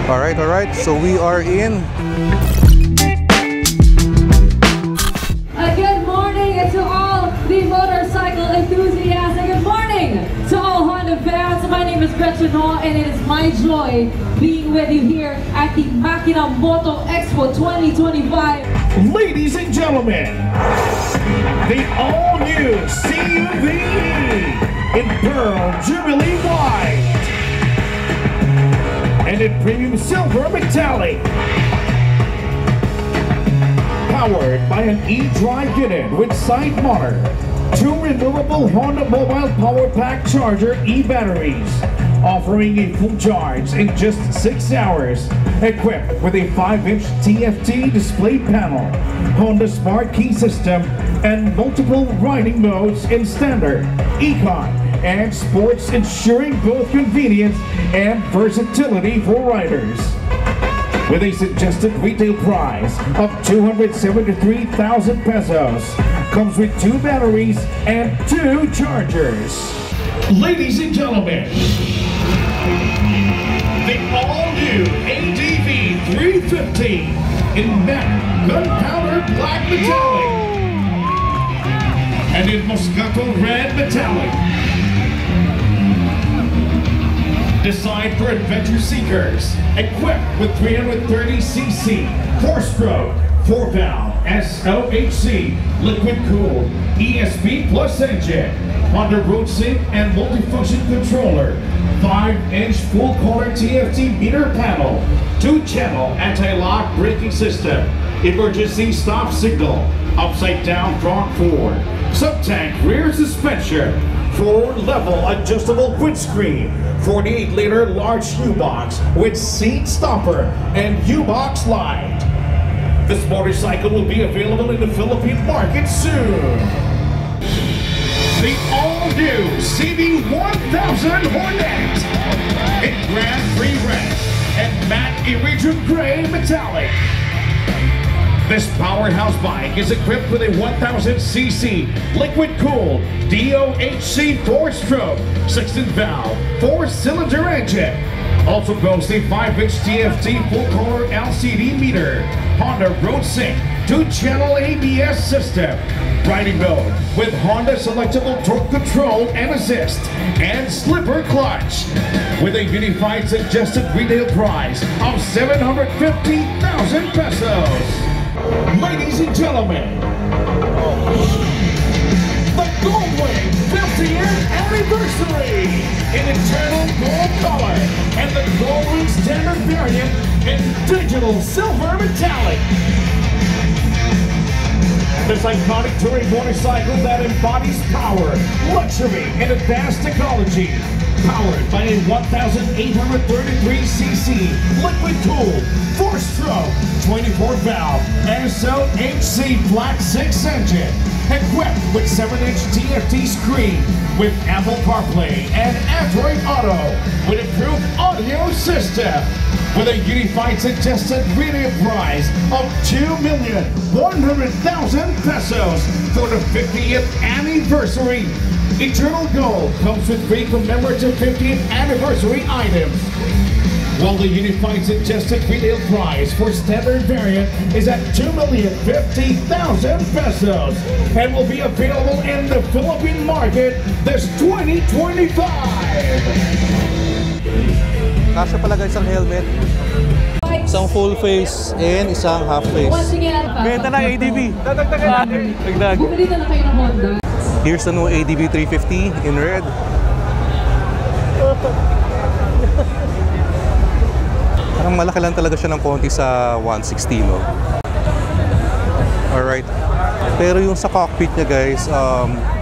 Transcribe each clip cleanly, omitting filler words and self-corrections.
All right. So we are in. Good morning to all the motorcycle enthusiasts. Good morning to all Honda fans. My name is Gretchen Ho, and it is my joy being with you here at the Makina Moto Expo 2025. Ladies and gentlemen, the all-new CUV in Pearl Jubilee White and in Premium Silver Metallic. Powered by an e-drive unit with side motor, 2 removable Honda Mobile Power Pack Charger e-batteries, offering a full charge in just 6 hours, equipped with a 5-inch TFT display panel, Honda Smart Key System, and multiple riding modes in Standard, Econ, and Sports, ensuring both convenience and versatility for riders. With a suggested retail price of 273,000 pesos, comes with 2 batteries and 2 chargers. Ladies and gentlemen, the all-new ADV 350 in matte gunpowder black metallic and in Moscato red metallic. Designed for adventure seekers, equipped with 330cc 4-stroke, 4-valve SOHC liquid-cooled ESP Plus engine, Honda Road Sync and multifunction controller, 5-inch full-color TFT meter panel, 2-channel anti-lock braking system, emergency stop signal, upside-down front forward, sub-tank rear suspension, 4-level adjustable windscreen, 48-liter large U-Box with seat stopper and U-Box light. This motorcycle will be available in the Philippine market soon. The all-new CB1000 Hornet in Grand Prix red and matte iridium gray metallic. This powerhouse bike is equipped with a 1000cc liquid-cooled DOHC 4-stroke, 16-valve, 4-cylinder engine. Also boasts a 5-inch TFT full-color LCD meter, Honda Road Sync, 2-channel ABS system, riding mode with Honda selectable torque control and assist, and slipper clutch. With a unified suggested retail price of 750,000 pesos. Ladies and gentlemen, the Goldwing 50th anniversary in eternal gold color and the Goldwing standard variant in digital silver metallic. This iconic touring motorcycle that embodies power, luxury, and advanced technology. Powered by a 1,833cc liquid-cooled 4-stroke 24-valve SOHC Black 6 engine, equipped with 7-inch TFT screen with Apple CarPlay and Android Auto with improved audio system. With a unified suggested retail price of 2,100,000 pesos for the 50th anniversary. Eternal Gold comes with 3 commemorative 50th anniversary items, while the unified suggested retail price for standard variant is at 2,050,000 pesos and will be available in the Philippine market this 2025. Kasya pala guys ang helmet. Isang full face and isang half face. Benta na ADV. Dadagdagan natin. Dagdag. Bumili na kayo ng Honda. Here's the new ADV 350 in red. Parang malaki lang talaga siya ng konti sa 160, no? Alright. Pero yung sa cockpit niya guys,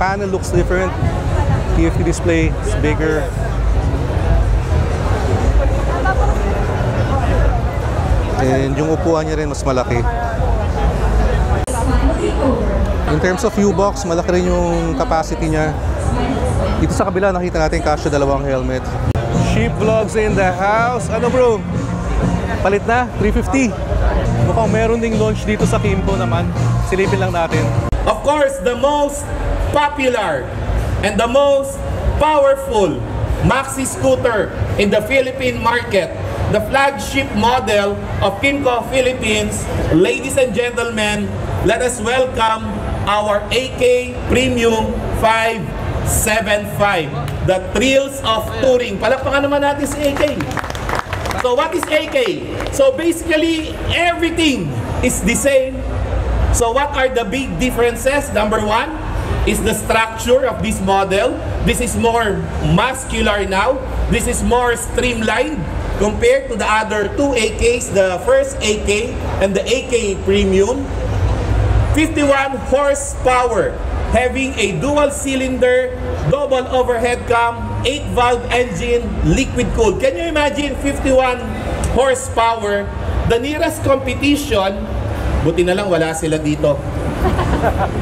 panel looks different. TFT display is bigger. And yung upuan niya rin mas malaki. In terms of U-Box, malaki rin yung capacity niya. Dito sa kabila, nakita natin kasya dalawang helmet. Sheep Vlogs in the house. Ano bro? Palit na? 350. Mukhang meron ding launch dito sa Kimco naman. Silipin lang natin. Of course, the most popular and the most powerful maxi scooter in the Philippine market the flagship model of Kimco Philippines. Ladies and gentlemen, let us welcome our AK Premium 575, the thrills of touring. Palakpakan naman natin si AK. So what is AK? So basically, everything is the same. So what are the big differences? Number one is the structure of this model. This is more muscular now. This is more streamlined compared to the other two AKs, the first AK and the AK Premium. 51 horsepower, having a dual cylinder, double overhead cam, 8-valve engine, liquid cooled. Can you imagine 51 horsepower? The nearest competition, buti na lang wala sila dito.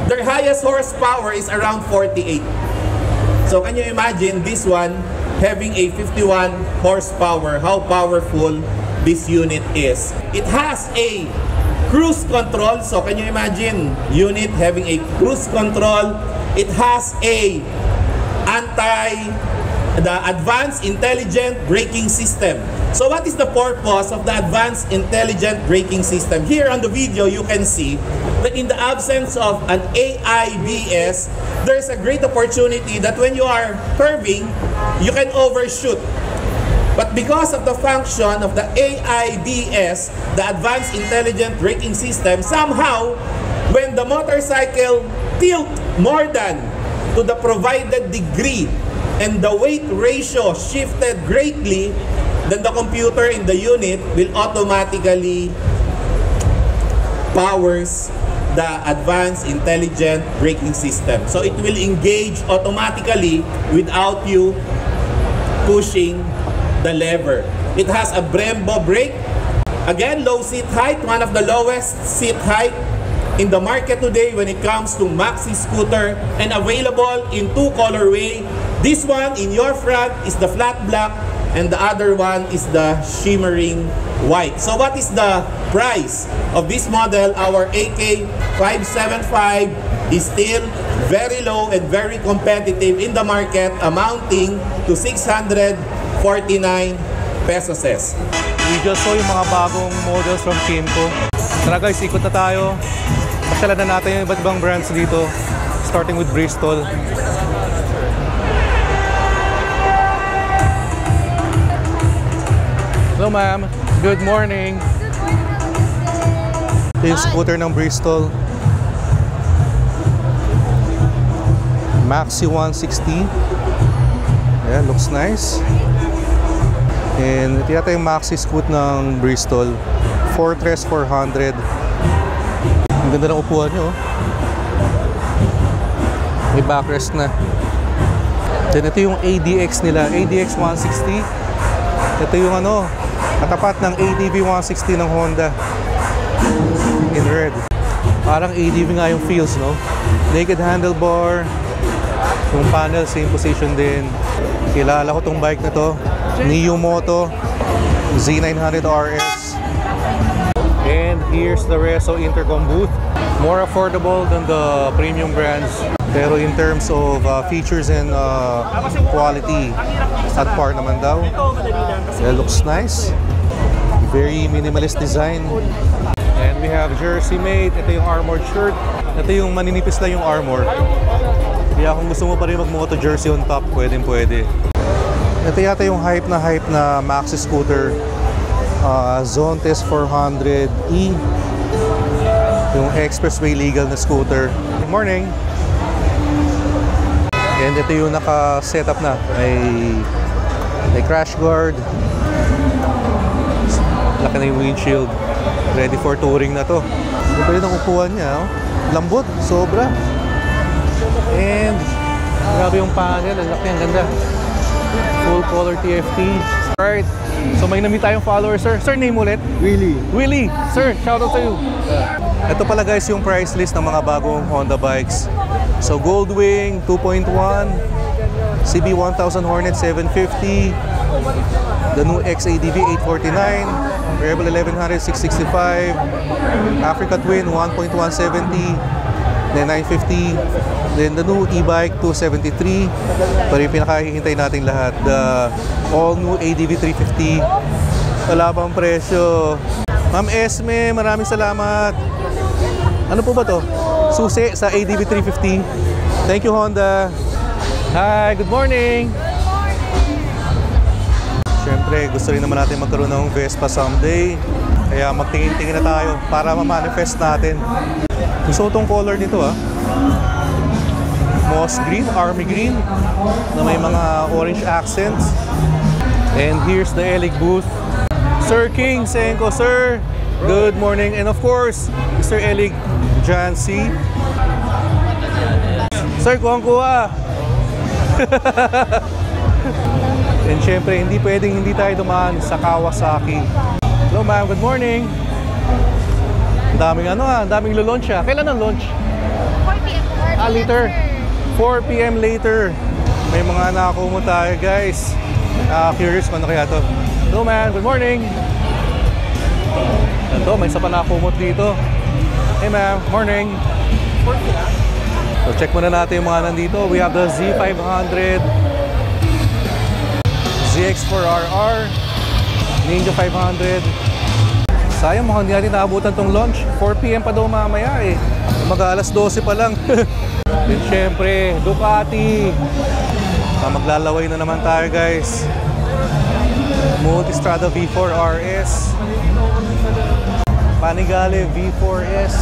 Their highest horsepower is around 48. So can you imagine this one having a 51 horsepower, how powerful this unit is. It has a cruise control. So can you imagine unit having a cruise control? It has a the advanced intelligent braking system. So what is the purpose of the advanced intelligent braking system? Here on the video you can see that in the absence of an AIBS, there's a great opportunity that when you are curving, you can overshoot. But because of the function of the AIBS, the Advanced Intelligent Braking System, somehow, when the motorcycle tilt more than to the provided degree and the weight ratio shifted greatly, then the computer in the unit will automatically powers the Advanced Intelligent Braking System. So it will engage automatically without you pushing the lever. It has a Brembo brake. Again, low seat height, one of the lowest seat height in the market today when it comes to maxi scooter, and available in two colorway. This one in your front is the flat black and the other one is the shimmering white. So what is the price of this model? Our AK 575 is still very low and very competitive in the market, amounting to 649 pesos. We just saw yung mga bagong models from Kimco. Tara guys, ikot na tayo. Pasyalan na natin yung iba't ibang brands dito. Starting with Bristol. Hello ma'am, good morning. Ito yung scooter ng Bristol. Maxi 160. Yeah, looks nice. And ito yata yung maxi scoot ng Bristol. Fortress 400. Ang ganda ng upuan nyo. May backrest na. Then ito yung ADX nila. ADX 160. Ito yung ano, katapat ng ADV 160 ng Honda. In red. Parang ADV nga yung feels, no? Naked handlebar. Yung panel, same position din. Kilala ko tong bike na to. Neo Moto Z900 RS. And here's the Reso Intercom booth. More affordable than the premium brands. Pero in terms of features and quality, at par naman daw. It looks nice. Very minimalist design. And we have Jersey made. Ito yung armored shirt. Ito yung maninipis lang yung armor. Kaya kung gusto mo pa rin mag-moto jersey on top, pwede. Ito yata yung hype na maxi scooter, Zontes 400E, yung expressway legal na scooter. Good morning! And ito yung naka-setup na, may crash guard, laki na yung windshield, ready for touring na to. Ito pa rin ang upuan niya, oh. Lambot, sobra. And grabe yung panel, ang laki, ang ganda. Full color TFT. Alright, so may nami tayong followers, sir. Sir, name ulit? Willie. Sir, shoutout to you. Ito pala guys yung price list ng mga bagong Honda bikes. So Goldwing 2.1, CB1000 Hornet 750, the new XADV 849, Rebel 1100 665, Africa Twin 1.170, then 950, then the new e-bike 273. Pero yung pinakahihintay natin lahat, the all new ADV 350, Wala bang presyo. Ma'am Esme, maraming salamat. Ano po ba to? Susi sa ADV 350. Thank you, Honda. Hi, good morning. Siyempre, gusto rin naman natin magkaroon ng Vespa someday. Kaya magtingin-tingin na tayo para ma-manifest natin. Gusto itong color nito moss green, army green, na may mga orange accents. And here's the Elig booth. Sir King Senko, sir. Good morning. And of course, Mr. Elig Jancy. Sir, kuha. And syempre, hindi pwedeng hindi tayo dumaan sa Kawasaki. Hello ma'am, good morning. Ang daming daming launch Kailan ang launch? 4 p.m. Later. 4 p.m. later. May mga nakakumo tayo, guys. Curious kung ano kaya to. Hello man, good morning. Ito, may isa pa nakakumot dito. Hey ma'am, morning. So check muna natin yung mga nandito. We have the Z500, ZX4RR, Ninja 500. Sayang, mukhang hindi natin naabutan tong launch. 4 p.m. pa daw mamaya mag-alas 12 pa lang. And syempre, Ducati. Maglalaway na naman tayo, guys. Multistrada V4 RS, Panigale V4S.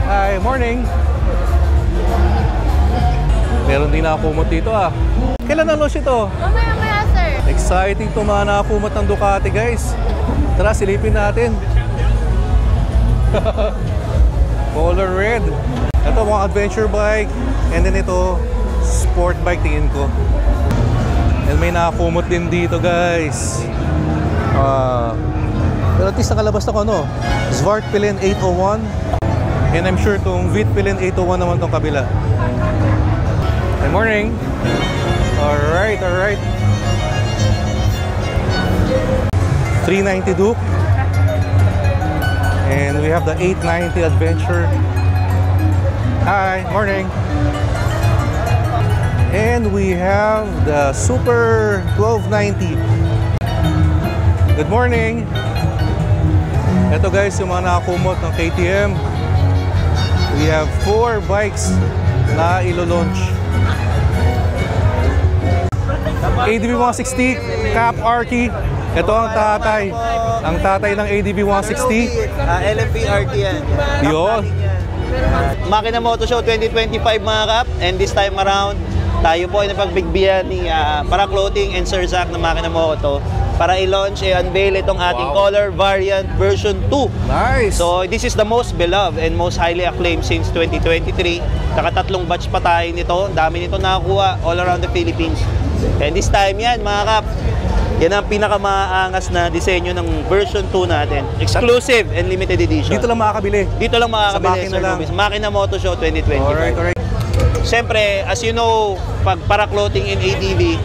Hi, morning. Meron din nakakumot dito Kailan ang launch ito? Mamaya, sir. Exciting to mga nakakumot ng Ducati, guys. Tara, silipin natin. Color red. Ito mga adventure bike. And then ito, sport bike tingin ko. And may nakakumot din dito, guys. Pero at least nakalabas na ko Zwartpilin 801. And I'm sure itong Vitpilin 801 naman itong kabila. Good morning. Alright. 390 Duke. And we have the 890 Adventure. Hi, morning. And we have the Super 1290. Good morning. Ito guys, yung mga nakakumot ng KTM. We have 4 bikes na ilo-launch. ADV 160, Cap Arky. Ito ang tatay. Ang tatay ng ADV 160. LMP RT yan. Yun. Makina Moto Show 2025 mga kap. And this time around, tayo po ay napagbigbiyan ni Para Clothing and Sir Zach ng Makina Moto para i-launch, i-unveil itong ating color variant version 2. Nice! So this is the most beloved and most highly acclaimed since 2023. Nakatatlong batch pa tayo nito. Dami nito nakakuha all around the Philippines. And this time yan mga kap, yan ang pinakamaangas na disenyo ng version 2 natin. Exclusive and limited edition. Dito lang makakabili. Dito lang makakabili, Sa Sir Luis. Makina Moto Show 2025. Alright. Siyempre, as you know, pag Para Clothing in ADV,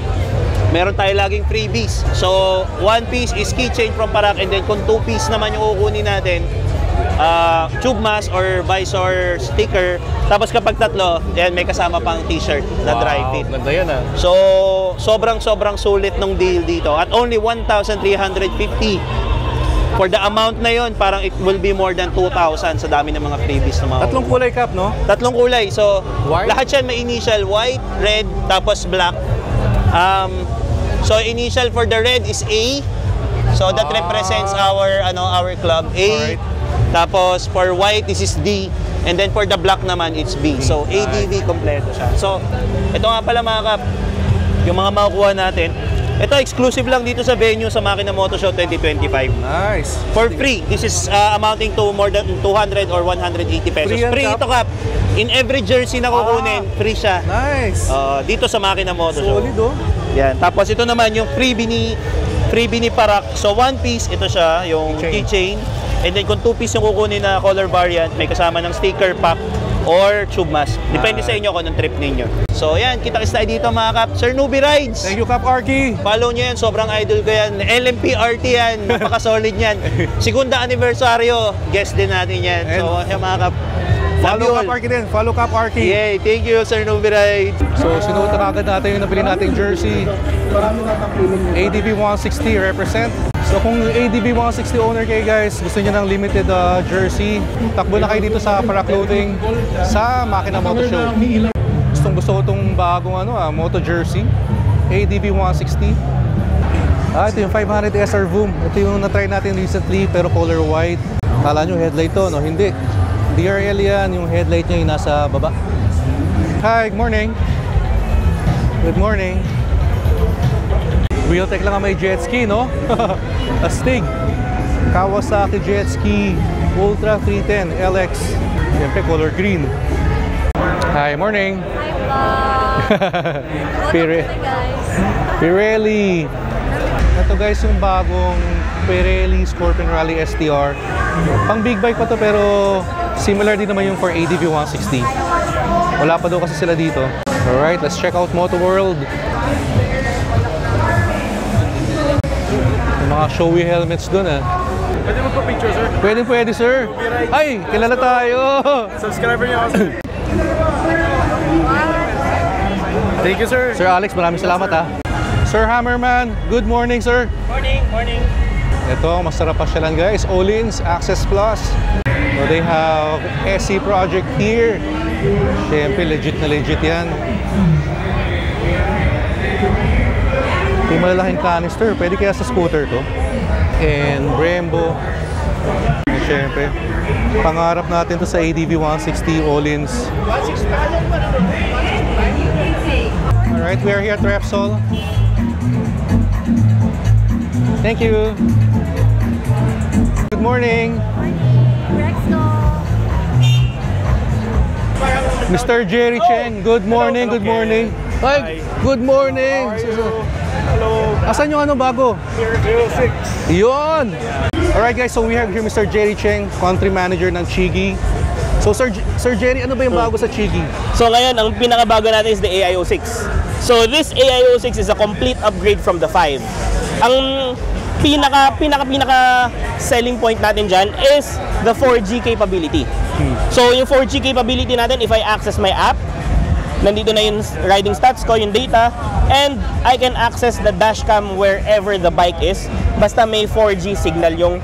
meron tayo laging freebies. So, 1 piece is keychain from Parak, and then kung 2 piece naman yung kukunin natin, tube mask or visor sticker. Tapos kapag 3, yan, may kasama pang t-shirt na dry fit. Ganda yan So, sobrang sulit ng deal dito. At only 1,350 for the amount na yon, parang it will be more than 2,000 sa dami ng mga freebies na mga. Tatlong kulay cap, no? Tatlong kulay. So, White? lahat yan may initial white, red, tapos black. So, initial for the red is A. So, that represents our club, A. Alright. Tapos, for white, this is D. And then, for the black naman, it's B. So, ADV kompleto siya. So, ito nga pala mga kap, yung mga makukuha natin. Ito, exclusive lang dito sa venue sa Makina Moto Show 2025. Nice. For free. This is amounting to more than 200 or 180 pesos. Free yan, Free Kap? ito, Kap. In every jersey na kukunin, free siya. Nice. Dito sa Makina Moto Show. Solid, oh. Yan. Tapos ito naman yung freebie ni Parak. So 1 piece, ito siya, yung keychain. And then kung 2 piece yung kukunin na color variant, may kasama ng sticker pack or tube mask. Depende sa inyo kung anong trip ninyo. So yan, kita-kits tayo dito mga Kap. Sir Newbie Rides. Thank you, Cap Arky. Follow nyo yan, sobrang idol ko yan. LMP RT yan, napaka-solid yan. Segunda aniversaryo, guest din natin yan. So yan mga Kap. Follow Cap Arky din. Follow Cap Arky. Yay, thank you Sir Newbie Rides. So, sinuot na kagad natin yung nabili nating jersey. ADV 160 represent. So kung ADV 160 owner kayo guys, gusto niyo ng limited jersey, takbo na kayo dito sa Para Clothing sa Makina Moto Show. Gusto ko itong bagong moto jersey, ADV 160. Ito yung 500 SR Voom. Ito yung na-try natin recently pero color white. Kala nyo headlight to, no? Hindi. DRL yan, yung headlight niya yung nasa baba. Hi, good morning. Good morning. Wheeltech lang ang may jet ski, no? Astig. Kawasaki jet ski Ultra 310 LX. Siyempre, color green. Hi, morning. Pirelli. Ito guys, yung bagong Pirelli Scorpion Rally STR. Pang big bike pa to pero similar din naman yung for ADV 160. Wala pa daw kasi sila dito. Alright, let's check out Moto World. Yung mga showy helmets dun Pwede magpa-picture, sir? Pwede sir. Ay, kilala tayo. Subscriber niyo ako, sir. Thank you, sir. Sir Alex, maraming salamat Sir Hammerman, good morning sir. Morning. Ito, masarap pasyalan guys. Olins, Access Plus. So they have SC project here. Siyempre, legit na legit yan. Ito yung malalaking canister. Pwede kaya sa scooter to. And Brembo. Siyempre, pangarap natin to sa ADV 160 Olins. Alright, we are here at Repsol. Thank you. Good morning. Mr. Jerry Cheng, good morning, good morning. Hi, good morning. Hello. Asan yung bago? 06. Yun! Alright guys, so we have here Mr. Jerry Cheng, country manager ng Chigi. So Sir Jerry, ano ba yung bago sa Chigi? So ngayon, ang pinakabago natin is the AIO6. So this AIO6 is a complete upgrade from the 5. Ang pinaka selling point natin dyan is the 4G capability. So yung 4G capability natin, if I access my app, nandito na yung riding stats ko, yung data, and I can access the dashcam wherever the bike is, basta may 4G signal yung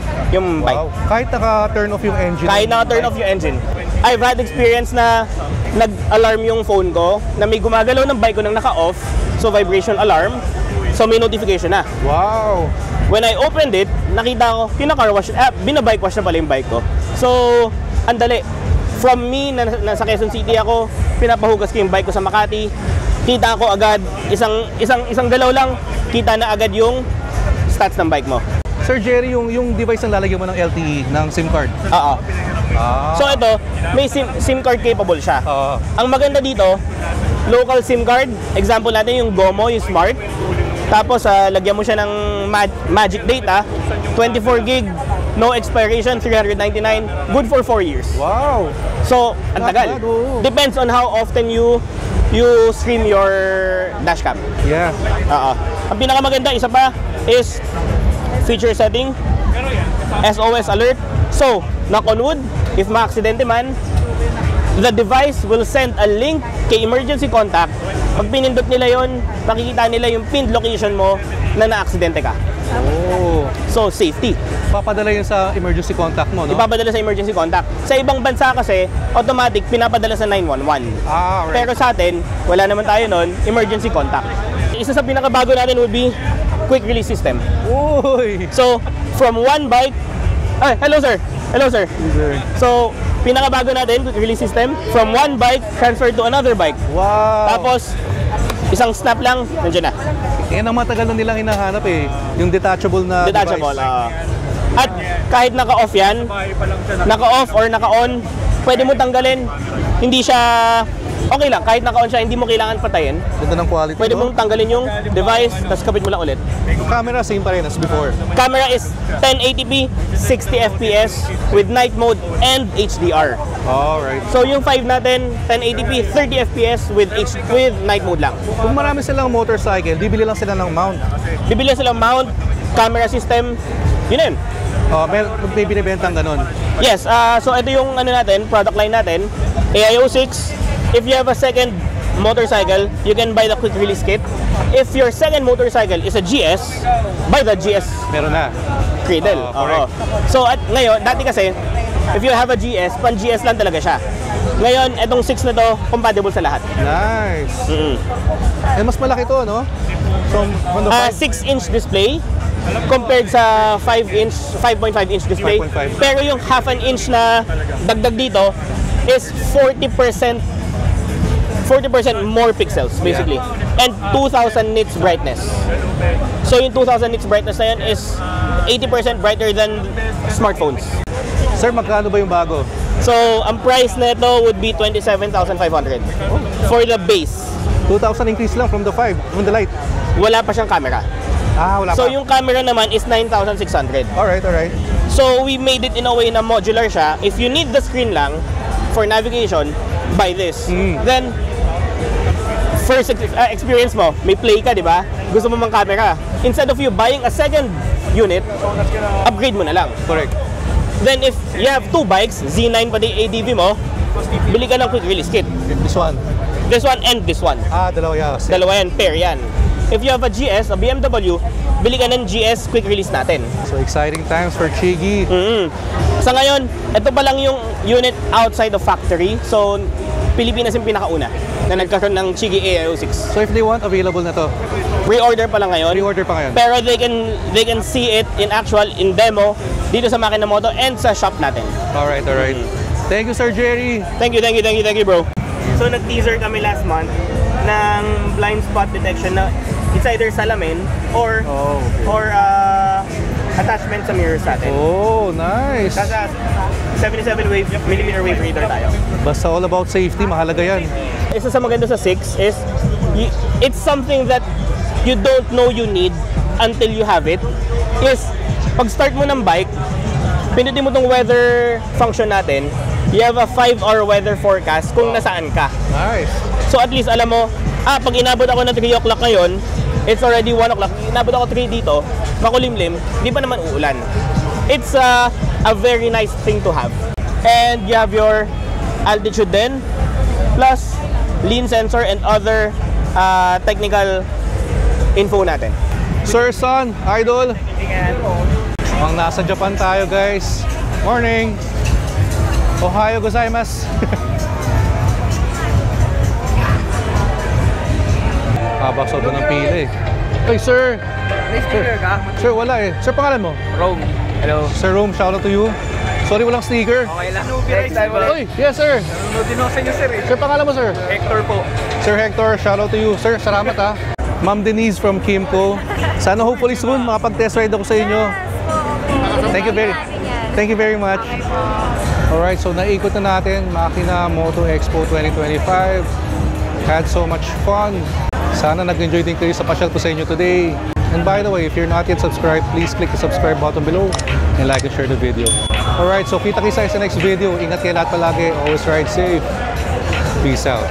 bike. Wow. Kahit naka-turn off yung engine. Kahit naka-turn off yung engine. I've had experience na nag-alarm yung phone ko na may gumagalaw ng bike ko nang naka-off, so vibration alarm, so may notification na. Wow! When I opened it, nakita ko, car wash, binabike wash na pala yung bike ko. So, andali. From me, nasa Quezon City ako, pinapahugas ko yung bike ko sa Makati, kita ko agad, isang galaw lang, kita na agad yung stats ng bike mo. Sir Jerry, yung device ang lalagyan mo ng LTE, ng SIM card? Oo. So ito, may SIM card capable siya. Ang maganda dito, local SIM card, example natin yung GOMO, yung Smart. Tapos lagyan mo siya ng magic data, 24 gig, no expiration, 399, good for 4 years. Wow! So, ang tagal. Depends on how often you stream your dashcam. Yeah. Ang pinakamaganda, isa pa, is feature setting, SOS alert. So, knock on wood, if ma-aksidente man, the device will send a link kay emergency contact. Pag pinindot nila yon, makikita nila yung pinned location mo na na-aksidente ka. Oh. So, safety. Papadala yun sa emergency contact mo, no? Ipapadala sa emergency contact. Sa ibang bansa kasi, automatic, pinapadala sa 911. Right. Pero sa atin, wala naman tayo nun, emergency contact. Isa sa pinakabago natin would be quick release system. Uy! So, from one bike, hello sir. So, pinakabago natin, quick release system, from one bike, transfer to another bike. Wow! Tapos, isang snap lang, nandiyan na. Yan ang matagal na nilang hinahanap yung detachable na Detachable. device. At kahit naka-off yan, naka-off or naka-on, pwede mo tanggalin. Hindi siya, okay lang, kahit naka-on siya, hindi mo kailangan patayin. Ganda ng quality, Pwede no? mong tanggalin yung device, tapos kapit mo lang ulit. Camera, same pa rin as before. Camera is 1080p, 60 fps with night mode and HDR. Alright. So yung 5 natin, 1080p, 30 fps with night mode lang. Kung marami silang motorcycle, bibili lang sila ng mount. Bibili silang mount, camera system, yun na yun. May binibentang ganun. Yes, so ito yung natin, product line natin, AIO6. If you have a second motorcycle, you can buy the quick release kit. If your second motorcycle is a GS, buy the GS Meron na. cradle. Correct. So at ngayon, dati kasi, if you have a GS, pan GS lang talaga siya. Ngayon, itong 6 na to, compatible sa lahat. Nice. And mas malaki to, no? From the 5. 6-inch display compared sa 5-inch, 5.5-inch display. 5.5. Pero yung half an inch na dagdag dito is 40% more pixels basically. And 2000 nits brightness. So yung 2000 nits brightness na yan is 80% brighter than smartphones. Sir, magkano ba yung bago? So ang price na ito would be 27,500 for the base. 2,000 increase lang from the 5, from the light. Wala pa siyang camera. Wala So pa. yung camera naman is 9,600. Alright. So we made it in a way na modular siya. If you need the screen lang for navigation, buy this. Then first experience mo, may play ka, di ba? Gusto mo mang camera. Instead of you buying a second unit, upgrade mo na lang. Correct. Then if you have 2 bikes, Z9 pati ADV mo, bili ka ng quick release kit. This one. This one and this one. Dalawa yan. Dalawa yan, pair yan. If you have a GS, a BMW, bili ka ng GS quick release natin. So exciting times for Chigi. Sa ngayon, ito pa lang yung unit outside the factory. So, Pilipinas yung pinakauna na nagkaroon ng Chigi AIO6. So if they want, available na to. Pre-order pa lang ngayon. Pre-order pa ngayon. Pero they can see it in actual, in demo, dito sa Makina Moto and sa shop natin. Alright. Thank you, Sir Jerry. Thank you, bro. So, nag-teaser kami last month ng blind spot detection na it's either salamin or attachment sa mirrors natin. Oh, nice. Kasi 77mm wave reader tayo. Basta all about safety, mahalaga yan. Isa sa maganda sa 6 is it's something that you don't know you need until you have it. Is pag start mo ng bike, pindutin mo tong weather function natin, you have a 5-hour weather forecast kung nasaan ka. Nice. So at least alam mo, pag inabot ako ng 3 o'clock ngayon, it's already 1 o'clock. Inabot ako 3 dito, makulimlim, di pa naman uulan. It's a very nice thing to have. And you have your altitude then, plus lean sensor and other technical info natin. Sir Son, Idol. Ang nasa Japan tayo, guys. Morning. Ohayo gozaimasu. Haba sobrang ng pila eh. Hey, sir. May sticker ka? Sir, wala eh. Sir, pangalan mo? Rome. Hello. Sir Rome, shout out to you. Sorry, walang sticker. Okay lang. Next time ulit. Oy, yes, sir. Nanonood din ako sa inyo, sir. Sir, pangalan mo, sir? Hector po. Sir Hector, shout out to you. Sir, salamat ha. Ma'am Denise from Kimco. Sana hopefully soon makapag-test ride ako sa inyo. Thank you very much. Alright, so naikot na natin Makina Moto Expo 2025. Had so much fun. Sana nag-enjoy din kayo sa pasyal ko sa inyo today. And by the way, if you're not yet subscribed, please click the subscribe button below and like and share the video. Alright, so kita-kita sa next video. Ingat kayo lahat palagi. Always ride safe. Peace out.